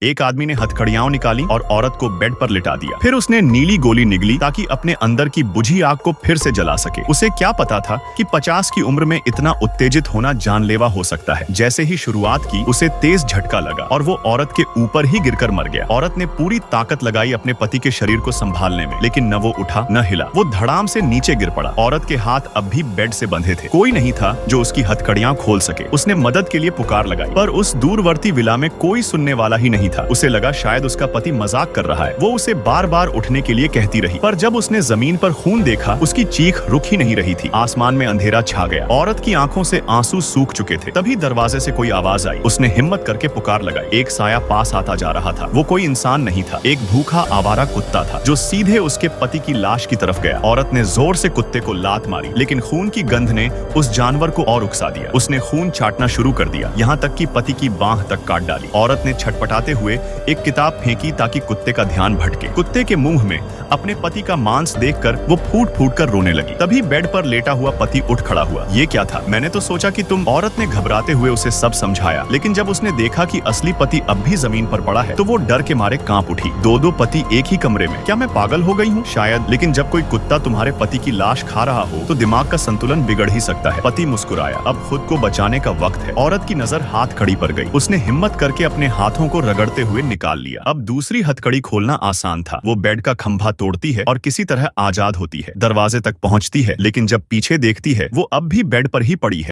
एक आदमी ने हथकड़ियां निकाली और औरत को बेड पर लिटा दिया। फिर उसने नीली गोली निगली ताकि अपने अंदर की बुझी आग को फिर से जला सके। उसे क्या पता था कि 50 की उम्र में इतना उत्तेजित होना जानलेवा हो सकता है। जैसे ही शुरुआत की, उसे तेज झटका लगा और वो औरत के ऊपर ही गिरकर मर गया। औरत ने पूरी ताकत लगाई अपने पति के शरीर को संभालने में, लेकिन न वो उठा न हिला। वो धड़ाम से नीचे गिर पड़ा। औरत के हाथ अब भी बेड से बंधे थे। कोई नहीं था जो उसकी हथकड़ियां खोल सके। उसने मदद के लिए पुकार लगाई, पर उस दूरवर्ती विला में कोई सुनने वाला ही नहीं था। उसे लगा शायद उसका पति मजाक कर रहा है। वो उसे बार बार उठने के लिए कहती रही, पर जब उसने जमीन पर खून देखा, उसकी चीख रुक ही नहीं रही थी। आसमान में अंधेरा छा गया। औरत की आंखों से आंसू सूख चुके थे। तभी दरवाजे से कोई आवाज आई। उसने हिम्मत करके पुकार लगाई। एक साया पास आता जा रहा था। वो कोई इंसान नहीं था, एक भूखा आवारा कुत्ता था जो सीधे उसके पति की लाश की तरफ गया। औरत ने जोर से कुत्ते को लात मारी, लेकिन खून की गंध ने उस जानवर को और उकसा दिया। उसने खून चाटना शुरू कर दिया, यहाँ तक कि पति की बांह तक काट डाली। औरत ने छटपटाते हुए एक किताब फेंकी ताकि कुत्ते का ध्यान भटके। कुत्ते के मुंह में अपने पति का मांस देखकर वो फूट फूट कर रोने लगी। तभी बेड पर लेटा हुआ पति उठ खड़ा हुआ। ये क्या था? मैंने तो सोचा कि तुम। औरत ने घबराते हुए उसे सब समझाया, लेकिन जब उसने देखा कि असली पति अब भी जमीन पर पड़ा है, तो वो डर के मारे कांप उठी। दो पति एक ही कमरे में। क्या मैं पागल हो गई हूँ? शायद, लेकिन जब कोई कुत्ता तुम्हारे पति की लाश खा रहा हो तो दिमाग का संतुलन बिगड़ ही सकता है। पति मुस्कुराया। अब खुद को बचाने का वक्त है। औरत की नजर हाथ कड़ी पर गई। उसने हिम्मत करके अपने हाथों को रगड़ते हुए निकाल लिया। अब दूसरी हथकड़ी खोलना आसान था। वो बेड का खंभा तोड़ती है और किसी तरह आजाद होती है। दरवाजे तक पहुंचती है, लेकिन जब पीछे देखती है, वो अब भी बेड पर ही पड़ी है।